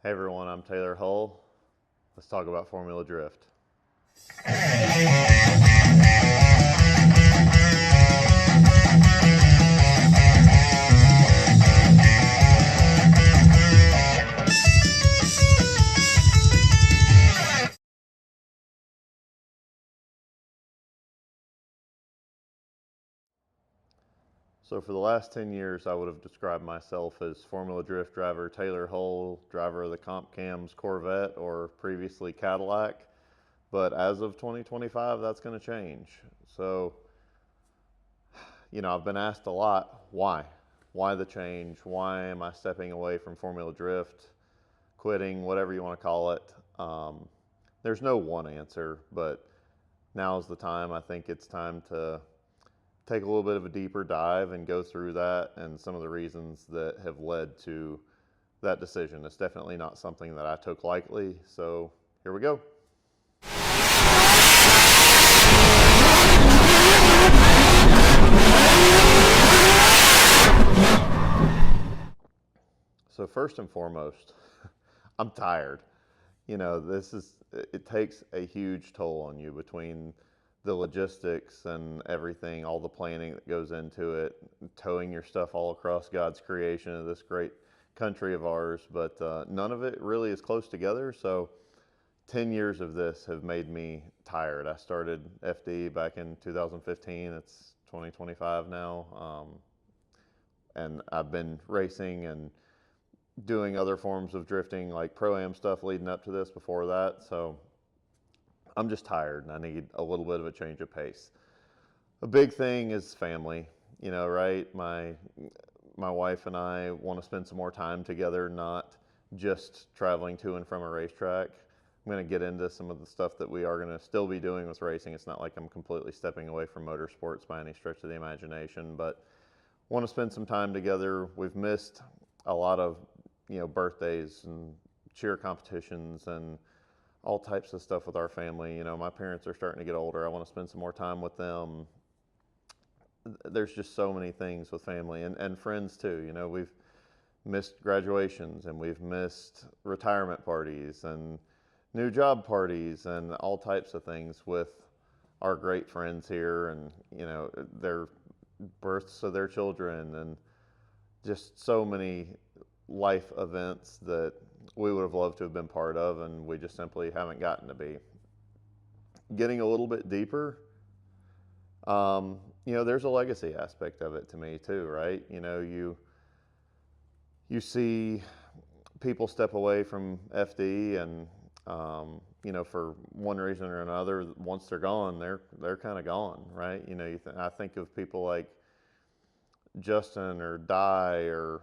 Hey everyone, I'm Taylor Hull. Let's talk about Formula Drift. So for the last 10 years, I would have described myself as Formula Drift driver Taylor Hull, driver of the Comp Cams Corvette or previously Cadillac. But as of 2025, that's going to change. So, I've been asked a lot, why? Why the change? Why am I stepping away from Formula Drift, quitting, whatever you want to call it? There's no one answer, but now's the time. I think it's time to take a little bit of a deeper dive and go through that and some of the reasons that have led to that decision. It's definitely not something that I took lightly. So here we go. So first and foremost, I'm tired. It takes a huge toll on you between the logistics and everything, all the planning that goes into it, towing your stuff all across God's creation of this great country of ours. But none of it really is close together. So 10 years of this have made me tired. I started FD back in 2015. It's 2025 now. And I've been racing and doing other forms of drifting like Pro-Am stuff leading up to this before that. So I'm just tired and I need a little bit of a change of pace. A big thing is family, right? My wife and I want to spend some more time together, not just traveling to and from a racetrack. I'm going to get into some of the stuff that we are going to still be doing with racing. It's not like I'm completely stepping away from motorsports by any stretch of the imagination, but want to spend some time together. We've missed a lot of, birthdays and cheer competitions and all types of stuff with our family. My parents are starting to get older. I want to spend some more time with them. There's just so many things with family and friends too. We've missed graduations and we've missed retirement parties and new job parties and all types of things with our great friends here and, their births of their children and just so many life events that we would have loved to have been part of and we just simply haven't gotten to be. Getting a little bit deeper, there's a legacy aspect of it to me too, right? You see people step away from FD and for one reason or another, once they're gone, they're kind of gone, right? I think of people like Justin or Di or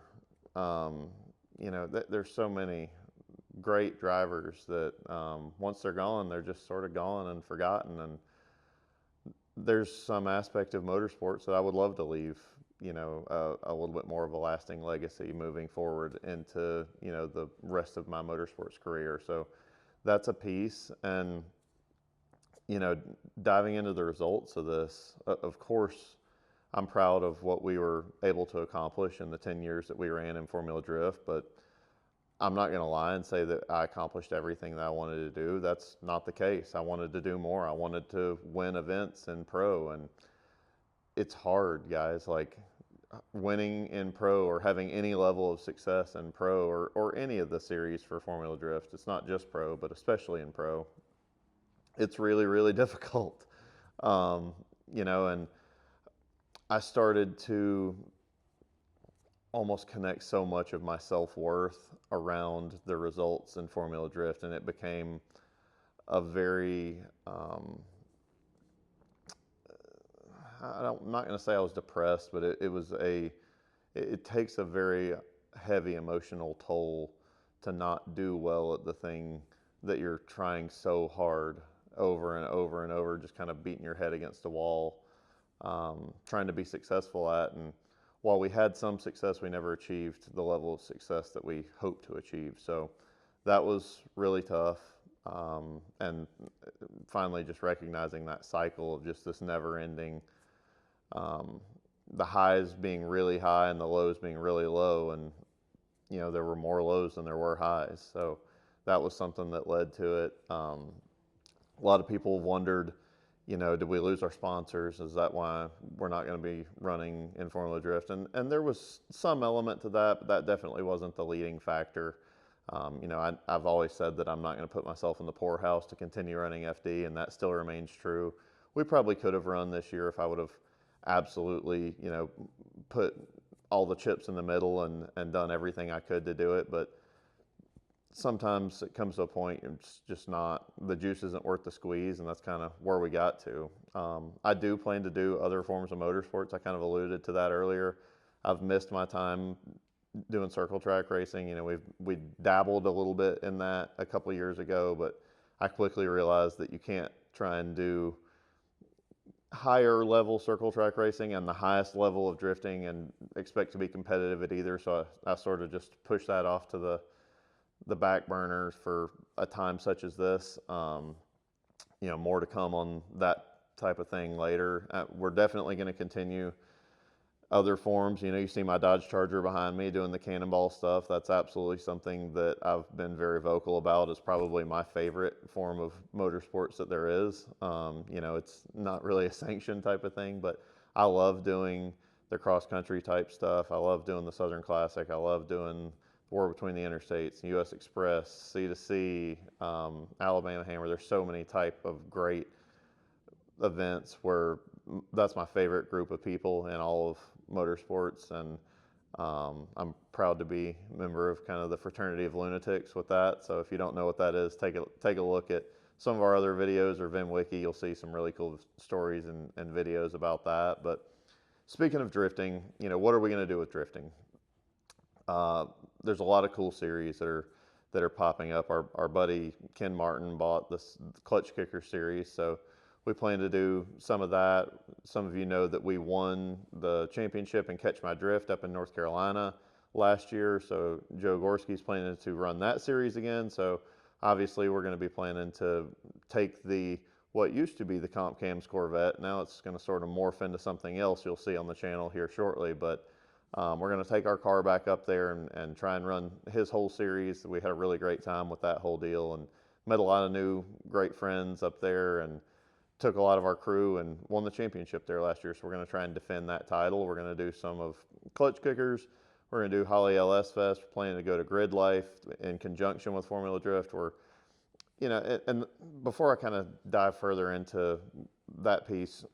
there's so many great drivers that once they're gone, they're just sort of gone and forgotten. And there's some aspect of motorsports that I would love to leave, a little bit more of a lasting legacy moving forward into, the rest of my motorsports career. So that's a piece. And, diving into the results of this, of course, I'm proud of what we were able to accomplish in the 10 years that we ran in Formula Drift, but I'm not going to lie and say that I accomplished everything that I wanted to do. That's not the case. I wanted to do more. I wanted to win events in pro, and it's hard, guys. Like winning in pro or having any level of success in pro or any of the series for Formula Drift. It's not just pro, but especially in pro. It's really, really difficult. And I started to almost connect so much of my self-worth around the results in Formula Drift, and it became a very, I'm not going to say I was depressed, but it takes a very heavy emotional toll to not do well at the thing that you're trying so hard over and over and over, just kind of beating your head against a wall, trying to be successful at. And while we had some success, we never achieved the level of success that we hoped to achieve. So that was really tough. And finally just recognizing that cycle of just this never ending, the highs being really high and the lows being really low. And, there were more lows than there were highs. So that was something that led to it. A lot of people wondered, did we lose our sponsors? Is that why we're not going to be running in Formula Drift? And there was some element to that, but that definitely wasn't the leading factor. I've always said that I'm not going to put myself in the poorhouse to continue running FD, and that still remains true. We probably could have run this year if I would have absolutely, put all the chips in the middle and done everything I could to do it. But sometimes it comes to a point it's just not, the juice isn't worth the squeeze, and that's kind of where we got to. I do plan to do other forms of motorsports. I kind of alluded to that earlier. I've missed my time doing circle track racing. We dabbled a little bit in that a couple of years ago, but I quickly realized that you can't try and do higher level circle track racing and the highest level of drifting and expect to be competitive at either. So I sort of just pushed that off to the back burners for a time such as this. More to come on that type of thing later. We're definitely going to continue other forms. You see my Dodge Charger behind me doing the cannonball stuff. That's absolutely something that I've been very vocal about. It's probably my favorite form of motorsports that there is. It's not really a sanctioned type of thing, but I love doing the cross country type stuff. I love doing the Southern Classic. I love doing War Between the Interstates, US Express, C2C, Alabama Hammer. There's so many type of great events where that's my favorite group of people in all of motorsports, and I'm proud to be a member of kind of the fraternity of lunatics with that. So if you don't know what that is, take a look at some of our other videos or VinWiki. You'll see some really cool stories and videos about that. But speaking of drifting, what are we going to do with drifting? There's a lot of cool series that are popping up. Our buddy Ken Martin bought this Clutch Kicker series, so we plan to do some of that. Some of you know that we won the championship in Catch My Drift up in North Carolina last year, so Joe Gorski's planning to run that series again. So obviously we're going to be planning to take what used to be the Comp Cams Corvette. Now it's going to sort of morph into something else you'll see on the channel here shortly, but we're going to take our car back up there and try and run his whole series. We had a really great time with that whole deal and met a lot of new great friends up there, and took a lot of our crew and won the championship there last year. So we're going to try and defend that title. We're going to do some of Clutch Kickers. We're going to do Holly LS Fest. We're planning to go to Grid Life in conjunction with Formula Drift. And before I kind of dive further into that piece,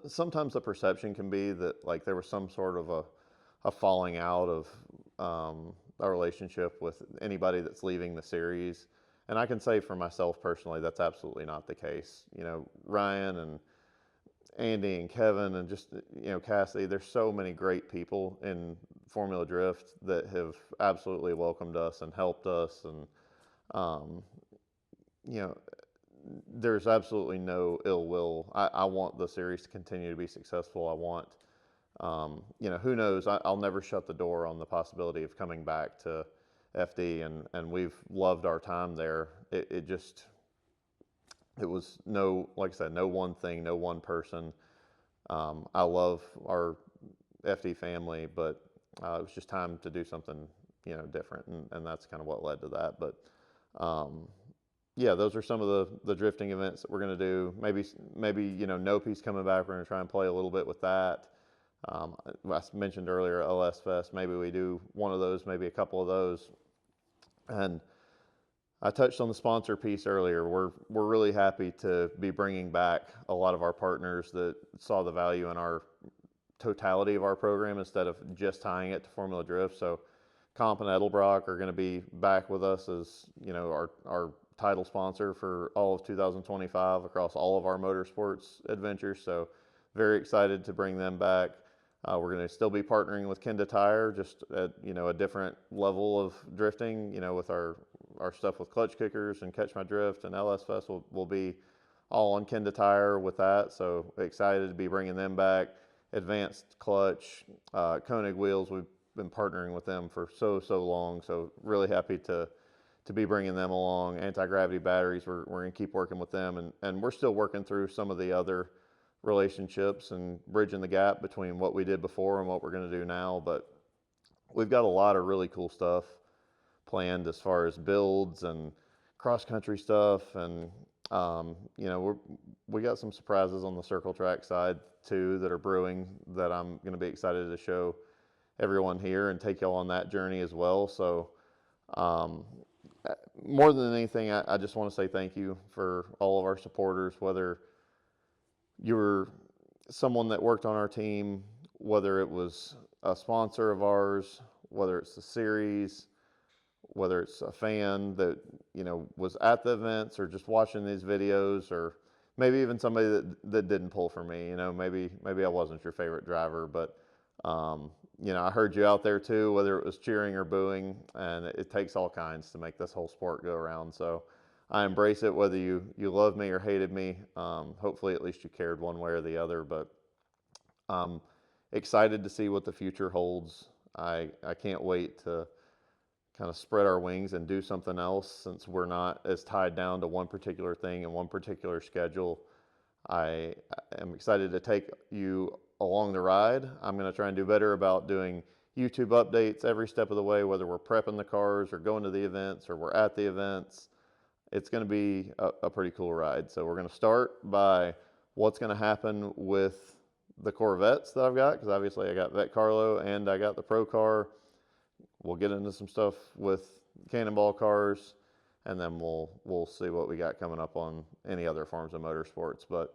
sometimes the perception can be that like there was some sort of a falling out of a relationship with anybody that's leaving the series. And I can say for myself personally, that's absolutely not the case. Ryan and Andy and Kevin and just, Cassidy, there's so many great people in Formula Drift that have absolutely welcomed us and helped us. And, there's absolutely no ill will. I want the series to continue to be successful. I want, who knows? I'll never shut the door on the possibility of coming back to FD, and we've loved our time there. It was like I said, no one thing, no one person. I love our FD family, but it was just time to do something, different, and that's kind of what led to that. But yeah, those are some of the drifting events that we're going to do. Maybe No Peace coming back. We're going to try and play a little bit with that. I mentioned earlier LS Fest. Maybe we do one of those, maybe a couple of those. And I touched on the sponsor piece earlier. We're really happy to be bringing back a lot of our partners that saw the value in our totality of our program instead of just tying it to Formula Drift. So Comp and Edelbrock are going to be back with us as our title sponsor for all of 2025 across all of our motorsports adventures. So very excited to bring them back. We're going to still be partnering with Kenda Tire, just at a different level of drifting. With our stuff with Clutch Kickers and Catch My Drift and LS Fest will be all on Kenda Tire with that. So excited to be bringing them back. Advanced Clutch, Koenig Wheels. We've been partnering with them for so long. So really happy to be bringing them along. Anti-gravity batteries. We're going to keep working with them, and we're still working through some of the other relationships and bridging the gap between what we did before and what we're going to do now. But we've got a lot of really cool stuff planned as far as builds and cross country stuff, and you know, we got some surprises on the circle track side too that are brewing that I'm going to be excited to show everyone here and take y'all on that journey as well. So um, more than anything, I just want to say thank you for all of our supporters, whether you're someone that worked on our team, whether it was a sponsor of ours, whether it's the series, whether it's a fan that, you know, was at the events or just watching these videos, or maybe even somebody that didn't pull for me. You know, maybe I wasn't your favorite driver, but you know, I heard you out there too, whether it was cheering or booing, and it takes all kinds to make this whole sport go around. So I embrace it, whether you loved me or hated me. Hopefully at least you cared one way or the other, but I'm excited to see what the future holds. I can't wait to kind of spread our wings and do something else, since we're not as tied down to one particular thing and one particular schedule. I am excited to take you along the ride. I'm going to try and do better about doing YouTube updates every step of the way, whether we're prepping the cars or going to the events or we're at the events. It's going to be a pretty cool ride. So we're going to start by what's going to happen with the Corvettes that I've got, because obviously I got Vet Carlo and I got the Pro Car. We'll get into some stuff with Cannonball cars, and then we'll see what we got coming up on any other forms of motorsports. But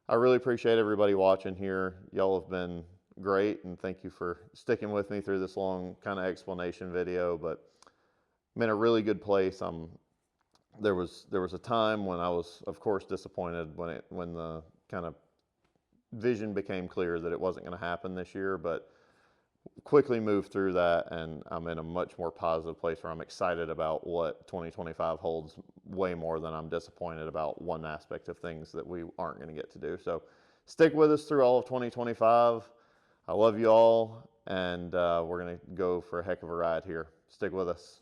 I really appreciate everybody watching here. Y'all have been great, and thank you for sticking with me through this long kind of explanation video. But I'm in a really good place. There was a time when I was, of course, disappointed when the kind of vision became clear that it wasn't going to happen this year, but quickly moved through that, and I'm in a much more positive place where I'm excited about what 2025 holds, way more than I'm disappointed about one aspect of things that we aren't going to get to do. So stick with us through all of 2025. I love you all, and we're going to go for a heck of a ride here. Stick with us.